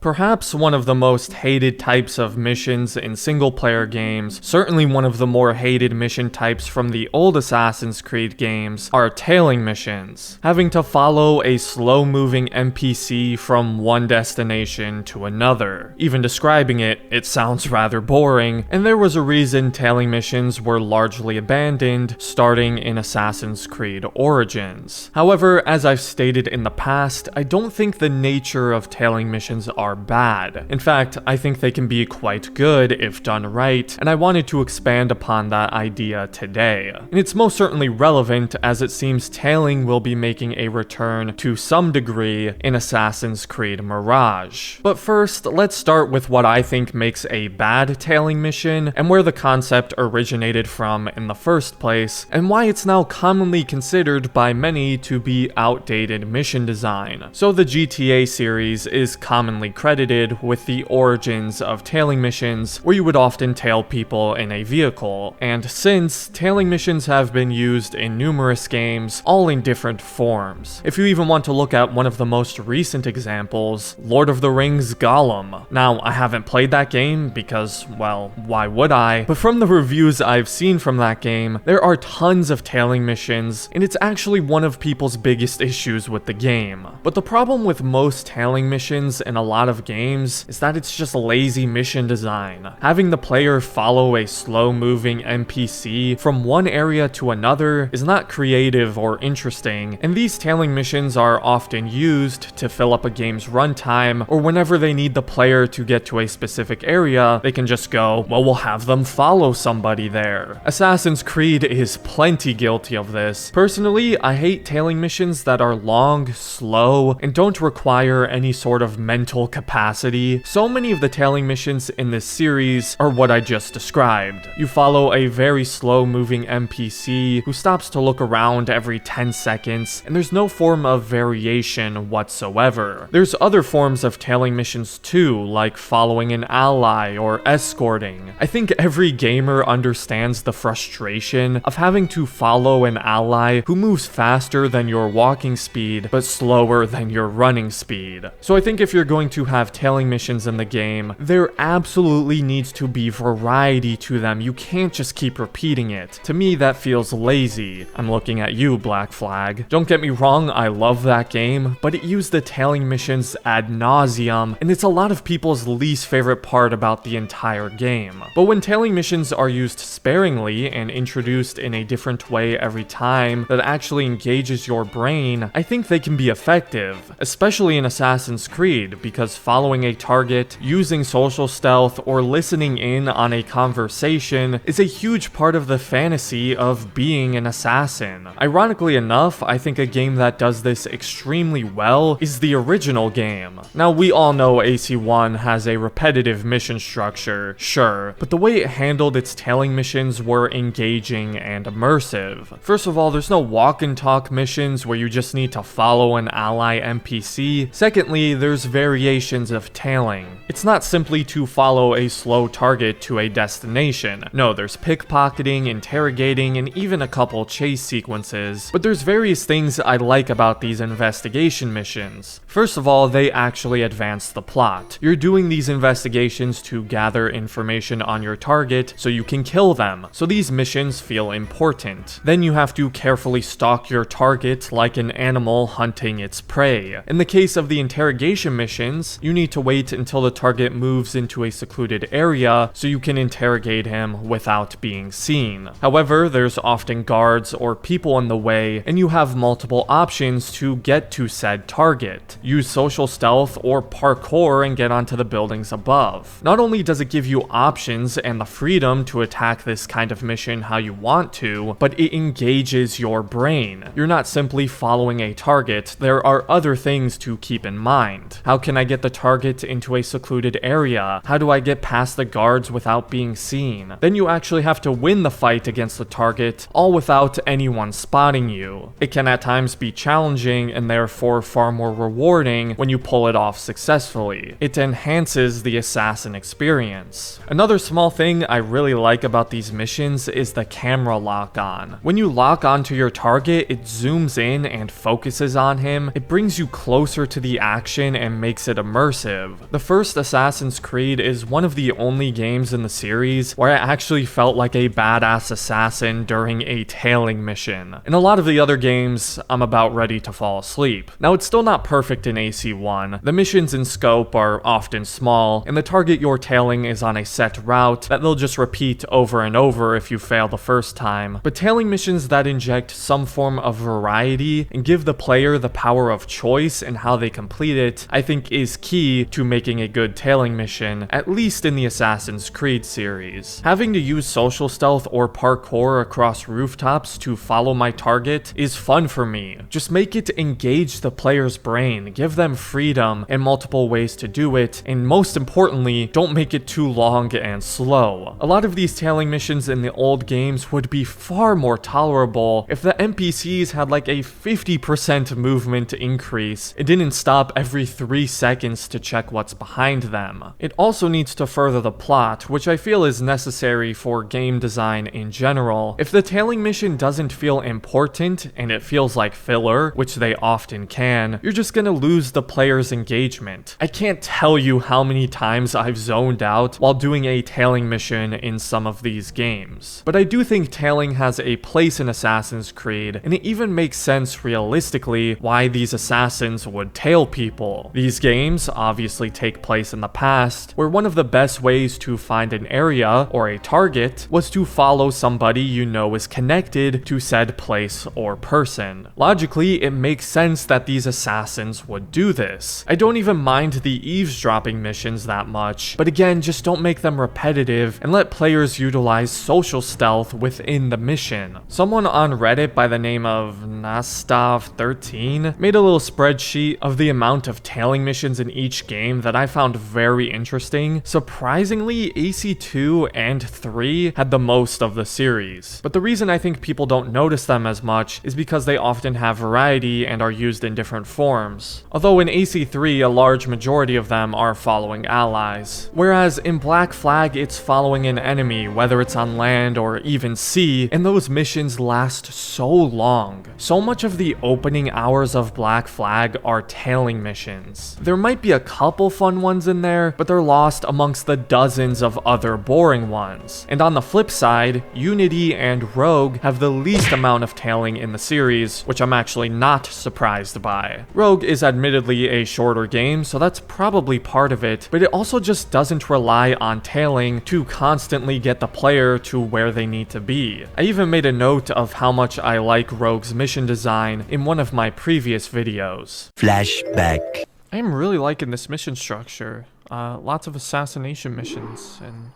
Perhaps one of the most hated types of missions in single-player games, certainly one of the more hated mission types from the old Assassin's Creed games, are tailing missions. Having to follow a slow-moving NPC from one destination to another. Even describing it, it sounds rather boring, and there was a reason tailing missions were largely abandoned, starting in Assassin's Creed Origins. However, as I've stated in the past, I don't think the nature of tailing missions are bad. In fact, I think they can be quite good if done right, and I wanted to expand upon that idea today. And it's most certainly relevant as it seems tailing will be making a return to some degree in Assassin's Creed Mirage. But first, let's start with what I think makes a bad tailing mission, and where the concept originated from in the first place, and why it's now commonly considered by many to be outdated mission design. So the GTA series is commonly credited with the origins of tailing missions, where you would often tail people in a vehicle, and since, tailing missions have been used in numerous games, all in different forms. If you even want to look at one of the most recent examples, Lord of the Rings Gollum. Now, I haven't played that game because, well, why would I? But from the reviews I've seen from that game, there are tons of tailing missions, and it's actually one of people's biggest issues with the game. But the problem with most tailing missions in a lot of games is that it's just lazy mission design. Having the player follow a slow-moving NPC from one area to another is not creative or interesting, and these tailing missions are often used to fill up a game's runtime, or whenever they need the player to get to a specific area, they can just go, well, we'll have them follow somebody there. Assassin's Creed is plenty guilty of this. Personally, I hate tailing missions that are long, slow, and don't require any sort of mental capacity. So many of the tailing missions in this series are what I just described. You follow a very slow-moving NPC who stops to look around every 10 seconds, and there's no form of variation whatsoever. There's other forms of tailing missions too, like following an ally or escorting. I think every gamer understands the frustration of having to follow an ally who moves faster than your walking speed, but slower than your running speed. So I think if you're going to have tailing missions in the game, there absolutely needs to be variety to them. You can't just keep repeating it. To me, that feels lazy. I'm looking at you, Black Flag. Don't get me wrong, I love that game, but it used the tailing missions ad nauseum, and it's a lot of people's least favorite part about the entire game. But when tailing missions are used sparingly and introduced in a different way every time that actually engages your brain, I think they can be effective, especially in Assassin's Creed, because following a target, using social stealth, or listening in on a conversation is a huge part of the fantasy of being an assassin. Ironically enough, I think a game that does this extremely well is the original game. Now, we all know AC1 has a repetitive mission structure, sure, but the way it handled its tailing missions were engaging and immersive. First of all, there's no walk and talk missions where you just need to follow an ally NPC. Secondly, there's variations of tailing. It's not simply to follow a slow target to a destination. No, there's pickpocketing, interrogating, and even a couple chase sequences. But there's various things I like about these investigation missions. First of all, they actually advance the plot. You're doing these investigations to gather information on your target so you can kill them, so these missions feel important. Then you have to carefully stalk your target like an animal hunting its prey. In the case of the interrogation missions, you need to wait until the target moves into a secluded area so you can interrogate him without being seen. However, there's often guards or people in the way, and you have multiple options to get to said target. Use social stealth or parkour and get onto the buildings above. Not only does it give you options and the freedom to attack this kind of mission how you want to, but it engages your brain. You're not simply following a target, there are other things to keep in mind. How can I get the target into a secluded area? How do I get past the guards without being seen? Then you actually have to win the fight against the target, all without anyone spotting you. It can at times be challenging and therefore far more rewarding when you pull it off successfully. It enhances the assassin experience. Another small thing I really like about these missions is the camera lock-on. When you lock onto your target, it zooms in and focuses on him. It brings you closer to the action and makes it immersive. immersive. The first Assassin's Creed is one of the only games in the series where I actually felt like a badass assassin during a tailing mission. In a lot of the other games, I'm about ready to fall asleep. Now, it's still not perfect in AC1. The missions in scope are often small, and the target you're tailing is on a set route that they'll just repeat over and over if you fail the first time. But tailing missions that inject some form of variety and give the player the power of choice in how they complete it, I think is key to making a good tailing mission, at least in the Assassin's Creed series. Having to use social stealth or parkour across rooftops to follow my target is fun for me. Just make it engage the player's brain, give them freedom and multiple ways to do it, and most importantly, don't make it too long and slow. A lot of these tailing missions in the old games would be far more tolerable if the NPCs had like a 50% movement increase and didn't stop every 3 seconds to check what's behind them. It also needs to further the plot, which I feel is necessary for game design in general. If the tailing mission doesn't feel important and it feels like filler, which they often can, you're just gonna lose the player's engagement. I can't tell you how many times I've zoned out while doing a tailing mission in some of these games. But I do think tailing has a place in Assassin's Creed, and it even makes sense realistically why these assassins would tail people. These games obviously take place in the past, where one of the best ways to find an area or a target was to follow somebody you know is connected to said place or person. Logically, it makes sense that these assassins would do this. I don't even mind the eavesdropping missions that much, but again, just don't make them repetitive and let players utilize social stealth within the mission. Someone on Reddit by the name of Nastav13 made a little spreadsheet of the amount of tailing missions in each game that I found very interesting. Surprisingly, AC2 and 3 had the most of the series. But the reason I think people don't notice them as much is because they often have variety and are used in different forms. Although in AC3, a large majority of them are following allies. Whereas in Black Flag, it's following an enemy, whether it's on land or even sea, and those missions last so long. So much of the opening hours of Black Flag are tailing missions. There might be a couple fun ones in there, but they're lost amongst the dozens of other boring ones. And on the flip side, Unity and Rogue have the least amount of tailing in the series, which I'm actually not surprised by. Rogue is admittedly a shorter game, so that's probably part of it, but it also just doesn't rely on tailing to constantly get the player to where they need to be. I even made a note of how much I like Rogue's mission design in one of my previous videos. Flashback. I am really liking this mission structure. Lots of assassination missions and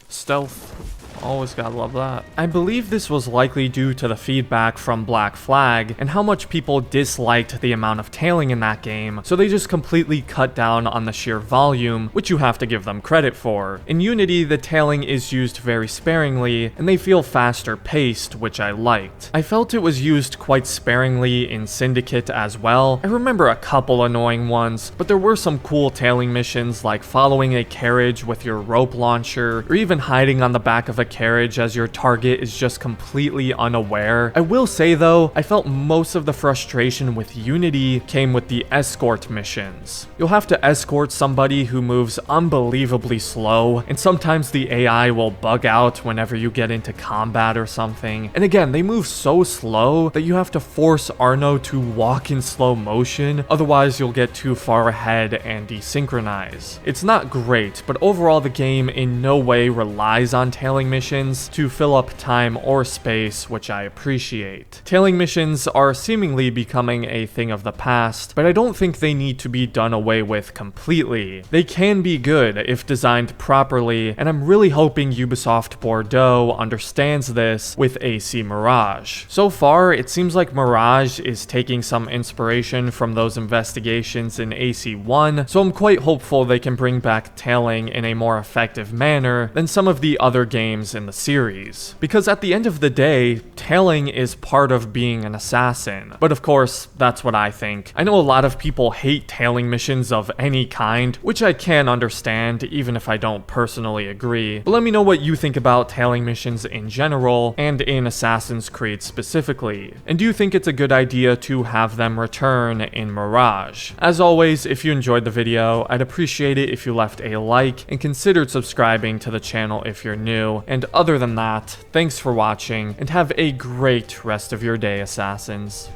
stealth. Always gotta love that. I believe this was likely due to the feedback from Black Flag and how much people disliked the amount of tailing in that game, so they just completely cut down on the sheer volume, which you have to give them credit for. In Unity, the tailing is used very sparingly, and they feel faster paced, which I liked. I felt it was used quite sparingly in Syndicate as well. I remember a couple annoying ones, but there were some cool tailing missions like following a carriage with your rope launcher, or even hiding on the back of a carriage as your target is just completely unaware. I will say though, I felt most of the frustration with Unity came with the escort missions. You'll have to escort somebody who moves unbelievably slow, and sometimes the AI will bug out whenever you get into combat or something. And again, they move so slow that you have to force Arno to walk in slow motion, otherwise you'll get too far ahead and desynchronize. It's not great, but overall the game in no way relies on tailing missions to fill up time or space, which I appreciate. Tailing missions are seemingly becoming a thing of the past, but I don't think they need to be done away with completely. They can be good if designed properly, and I'm really hoping Ubisoft Bordeaux understands this with AC Mirage. So far, it seems like Mirage is taking some inspiration from those investigations in AC1, so I'm quite hopeful they can bring back tailing in a more effective manner than some some of the other games in the series. Because at the end of the day, tailing is part of being an assassin. But of course, that's what I think. I know a lot of people hate tailing missions of any kind, which I can understand even if I don't personally agree. But let me know what you think about tailing missions in general, and in Assassin's Creed specifically. And do you think it's a good idea to have them return in Mirage? As always, if you enjoyed the video, I'd appreciate it if you left a like and considered subscribing to the channel if you're new. And other than that, thanks for watching, and have a great rest of your day, Assassins.